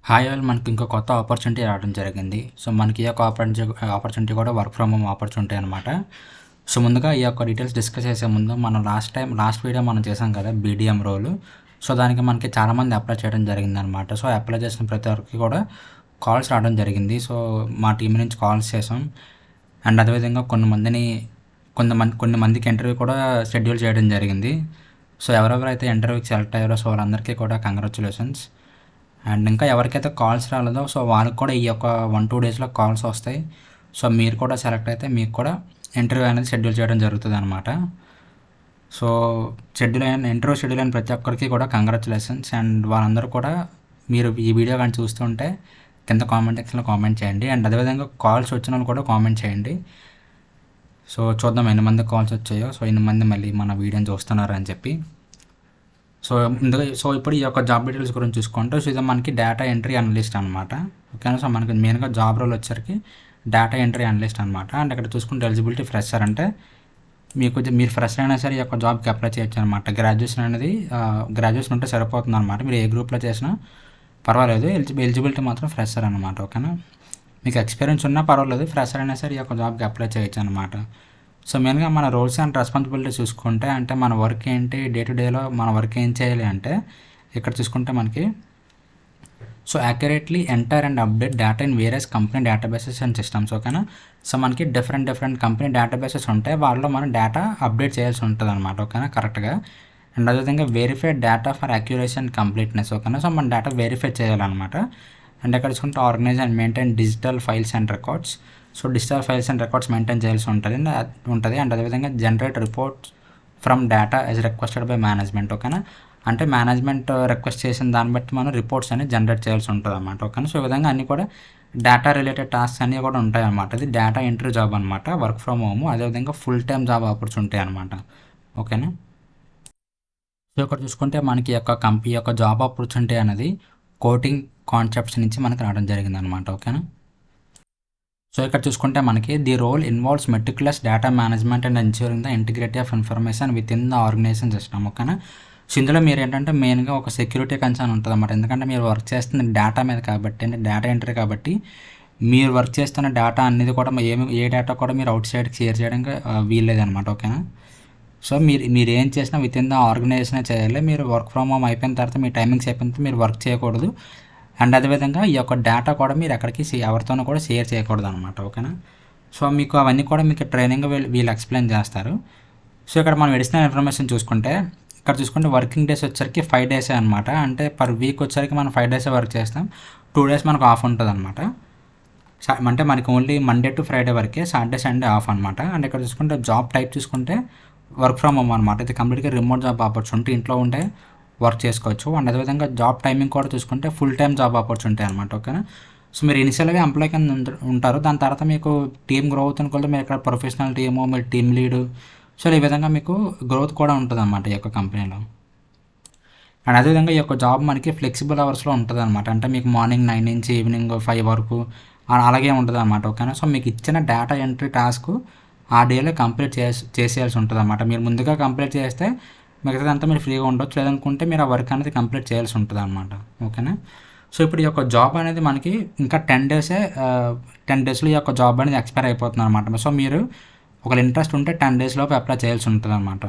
Hi all మనకి ఇంకో కొత్త ఆపర్చునిటీ రావడం జరిగింది. సో, మనకి ఈ యొక్క ఆపర్చునిటీ కూడా వర్క్ ఫ్రమ్ హోమ్ ఆపర్చునిటీ అనమాట. సో, ముందుగా ఈ యొక్క డీటెయిల్స్ డిస్కస్ చేసే ముందు మనం లాస్ట్ వీడియో మనం చేసాం కదా బీడీఎం రోల్. సో, దానికి మనకి చాలామంది అప్లై చేయడం జరిగిందనమాట. సో, అప్లై చేసిన ప్రతి ఒక్కరికి కూడా కాల్స్ రావడం జరిగింది. సో, మా టీం నుంచి కాల్స్ చేసాం. అండ్ అదేవిధంగా కొన్ని మందికి ఇంటర్వ్యూ కూడా షెడ్యూల్ చేయడం జరిగింది. సో, ఎవరెవరైతే ఇంటర్వ్యూకి సెలెక్ట్ అయ్యారో సో వాళ్ళందరికీ కూడా కంగ్రాచులేషన్స్. అండ్ ఇంకా ఎవరికైతే కాల్స్ రాలేదో సో వాళ్ళకి కూడా ఈ యొక్క 1-2 డేస్లో కాల్స్ వస్తాయి. సో మీరు కూడా సెలెక్ట్ అయితే మీకు కూడా ఇంటర్వ్యూ అనేది షెడ్యూల్ చేయడం జరుగుతుంది అనమాట. సో ఇంటర్వ్యూ షెడ్యూల్ అయిన ప్రతి ఒక్కరికి కూడా కంగ్రాచులేషన్స్. అండ్ వాళ్ళందరూ కూడా మీరు ఈ వీడియో కానీ చూస్తుంటే కింద కామెంట్ సెక్షన్లో కామెంట్ చేయండి. అండ్ అదేవిధంగా కాల్స్ వచ్చిన వాళ్ళు కూడా కామెంట్ చేయండి. సో చూద్దాం ఎన్ని మంది కాల్స్ వచ్చాయో, సో ఎన్ని మంది మళ్ళీ మన వీడియోని చూస్తున్నారు అని చెప్పి. సో ఇప్పుడు ఈ యొక్క జాబ్ డీటెయిల్స్ గురించి చూసుకుంటే సో ఇది మనకి డేటా ఎంట్రీ అనలిస్ట్ అనమాట. ఓకేనా. సో మనకి మెయిన్గా జాబ్ రోల్ వచ్చరికి డేటా ఎంట్రీ అనలిస్ట్ అనమాట. అండ్ ఇక్కడ చూసుకుంటే ఎలిజిబిలిటీ ఫ్రెషర్ అంటే మీరు ఫ్రెషర్ అయినా సరే ఈ యొక్క జాబ్కి అప్లై చేయొచ్చు అనమాట. గ్రాడ్యుయేషన్ ఉంటే సరిపోతుంది అనమాట. మీరు ఏ గ్రూప్లో చేసినా పర్వాలేదు. ఎలిజిబిలిటీ మాత్రం ఫ్రెషర్ అనమాట. ఓకేనా. మీకు ఎక్స్పీరియన్స్ ఉన్నా పర్వాలేదు, ఫ్రెషర్ అయినా సరే ఈ యొక్క జాబ్కి అప్లై చేయొచ్చు అనమాట. సో మెయిన్గా మన రోల్స్ అండ్ రెస్పాన్సిబిలిటీ చూసుకుంటే అంటే మన వర్క్ ఏంటి, డే టు డేలో మన వర్క్ ఏం చేయాలి అంటే ఇక్కడ చూసుకుంటే మనకి so accurately enter and update data in various company databases and systems. ఓకేనా. సో మనకి డిఫరెంట్ కంపెనీ డేటాబేసెస్ ఉంటాయి, వాళ్ళలో మనం డేటా అప్డేట్ చేయాల్సి ఉంటుంది అనమాట. ఓకేనా, కరెక్ట్గా. అండ్ అదేవిధంగా verify data for accuracy and completeness. ఓకేనా. సో మన డేటా వెరిఫై చేయాలన్నమాట. అండ్ ఇక్కడ చూసుకుంటే organise and maintain digital files and records. So digital files and records maintain చేయాల్సి ఉంటుంది. అండ్ అదేవిధంగా generate reports from data as requested by management. ఓకేనా. అంటే మేనేజ్మెంట్ రిక్వెస్ట్ చేసిన దాన్ని బట్టి మనం రిపోర్ట్స్ అనేది జనరేట్ చేయాల్సి ఉంటుంది అన్నమాట. ఓకేనా. సో ఈ విధంగా అన్నీ కూడా డేటా రిలేటెడ్ టాస్క్స్ అన్నీ కూడా ఉంటాయి అన్నమాట. ఇది డేటా ఎంట్రీ జాబ్ అనమాట, వర్క్ ఫ్రమ్ హోమ్. అదేవిధంగా ఫుల్ టైమ్ జాబ్ ఆపర్చునిటీ అనమాట. ఓకేనా. సో ఇక్కడ చూసుకుంటే మనకి యొక్క జాబ్ ఆపర్చునిటీ అనేది కోడింగ్ కాన్సెప్ట్స్ నుంచి మనకి రావడం జరిగింది అనమాట. ఓకేనా. సో ఇక్కడ చూసుకుంటే మనకి the role involves meticulous data management and ensuring the integrity of information within the organisation system. ఓకేనా. సో ఇందులో మీరు ఏంటంటే మెయిన్గా ఒక సెక్యూరిటీ కన్సర్న్ ఉంటుంది అన్నమాట. ఎందుకంటే మీరు వర్క్ చేస్తున్న డేటా మీద కాబట్టి, అంటే డేటా ఎంట్రీ కాబట్టి మీరు వర్క్ చేస్తున్న డేటా అనేది కూడా ఏ డేటా కూడా మీరు అవుట్ సైడ్కి షేర్ చేయడానికి వీల్లేదనమాట. ఓకేనా. సో మీరు ఏం చేసినా విత్ ఇన్ ద ఆర్గనైజేషనే చేయాలి. మీరు వర్క్ ఫ్రమ్ హోమ్ అయిపోయిన తర్వాత మీ టైమింగ్స్ అయిపోయిన తర్వాత మీరు వర్క్ చేయకూడదు. అండ్ అదేవిధంగా ఈ యొక్క డేటా కూడా మీరు ఎక్కడికి ఎవరితోనూ కూడా షేర్ చేయకూడదు అనమాట. ఓకేనా. సో మీకు అవన్నీ కూడా మీకు ట్రైనింగ్ వీళ్ళు ఎక్స్ప్లెయిన్ చేస్తారు. సో ఇక్కడ మనం ఎడిషనల్ ఇన్ఫర్మేషన్ చూసుకుంటే ఇక్కడ చూసుకుంటే వర్కింగ్ డేస్ వచ్చరికి 5 డేసే అనమాట. అంటే పర్ వీక్ వచ్చరికి మనం 5 డేసే వర్క్ చేస్తాం, 2 డేస్ మనకు ఆఫ్ ఉంటుంది అనమాట. అంటే మనకి ఓన్లీ మండే టు ఫ్రైడే వరకే, సాటర్డే సండే ఆఫ్ అనమాట. అండ్ ఇక్కడ చూసుకుంటే జాబ్ టైప్ చూసుకుంటే వర్క్ ఫ్రమ్ హోమ్ అనమాట. ఇది కంప్లీట్గా రిమోట్ జాబ్ ఆపర్చునిటీ, ఇంట్లో ఉంటే వర్క్ చేసుకోవచ్చు. అండ్ అదేవిధంగా జాబ్ టైమింగ్ కూడా చూసుకుంటే ఫుల్ టైమ్ జాబ్ ఆపర్చునిటీ అనమాట. ఓకేనా. సో మీరు ఇనిషియల్గా ఎంప్లాయ్ కింద ఉంటారు, దాని తర్వాత మీకు టీమ్ గ్రో అవుతున్న కొద్ది మీరు ఇక్కడ ప్రొఫెషనల్ టీము, మీరు టీమ్ లీడ్, సో ఈ విధంగా మీకు గ్రోత్ కూడా ఉంటుంది అన్నమాట ఈ యొక్క కంపెనీలో. అండ్ అదేవిధంగా ఈ యొక్క జాబ్ మనకి ఫ్లెక్సిబుల్ అవర్స్లో ఉంటుంది అనమాట. అంటే మీకు మార్నింగ్ 9 నుంచి ఈవినింగ్ 5 వరకు అలాగే ఉంటుంది అనమాట. ఓకేనా. సో మీకు ఇచ్చిన డేటా ఎంట్రీ టాస్క్ ఆ డేలో కంప్లీట్ చేసేయాల్సి ఉంటుంది అనమాట. మీరు ముందుగా కంప్లీట్ చేస్తే మిగతాదంతా మీరు ఫ్రీగా ఉండొచ్చు, లేదనుకుంటే మీరు ఆ వర్క్ అనేది కంప్లీట్ చేయాల్సి ఉంటుంది అనమాట. ఓకేనా. సో ఇప్పుడు ఈ యొక్క జాబ్ అనేది మనకి ఇంకా 10 డేస్లో ఈ యొక్క జాబ్ అనేది ఎక్స్పైర్ అయిపోతుంది అనమాట. సో మీరు ఒకవేళ ఇంట్రెస్ట్ ఉంటే 10 డేస్ లోపు అప్లై చేయాల్సి ఉంటుంది అనమాట.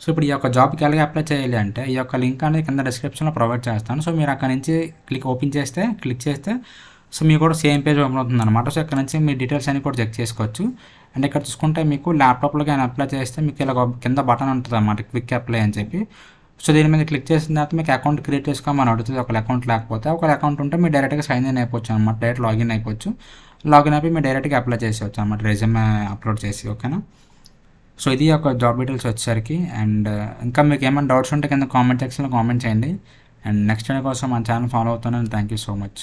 సో ఇప్పుడు ఈ యొక్క జాబ్కి ఎలాగ అప్లై చేయాలి అంటే ఈ యొక్క లింక్ అనేది కింద డిస్క్రిప్షన్లో ప్రొవైడ్ చేస్తాను. సో మీరు అక్కడ నుంచి క్లిక్ చేస్తే సో మీకు కూడా సేమ్ పేజ్ ఓపెన్ అవుతుంది అనమాట. సో ఇక్కడ నుంచి మీ డీటెయిల్స్ అన్ని కూడా చెక్ చేసుకోవచ్చు. అండ్ ఇక్కడ చూసుకుంటే మీకు ల్యాప్టాప్లో కానీ అప్లై చేస్తే మీకు ఇలా కింద బటన్ ఉంటుంది అన్నమాట, క్విక్ అప్లై అని చెప్పి. సో దీని మీద క్లిక్ చేసిన తర్వాత మీకు అకౌంట్ క్రియేట్ చేసుకోమని అడుగుతుంది. ఒక అకౌంట్ లేకపోతే ఒక అకౌంట్ ఉంటే మీరు డైరెక్ట్గా సైన్ ఇన్ అయిపోవచ్చు అనమాట. డైరెక్ట్ లాగిన్ అయిపోవచ్చు. లాగిన్ అయిపోయి మీరు డైరెక్ట్గా అప్లై చేసేవచ్చు అనమాట, రెజ్యూమే అప్లోడ్ చేసి. ఓకేనా. సో ఇది ఒక జాబ్ డీటెయిల్స్ వచ్చేసరికి. అండ్ ఇంకా మీకు ఏమైనా డౌట్స్ ఉంటే కింద కామెంట్ సెక్షన్లో కామెంట్ చేయండి. అండ్ నెక్స్ట్ డే కోసం మన ఛానల్ ఫాలో అవుతున్నాను. Thank you so much.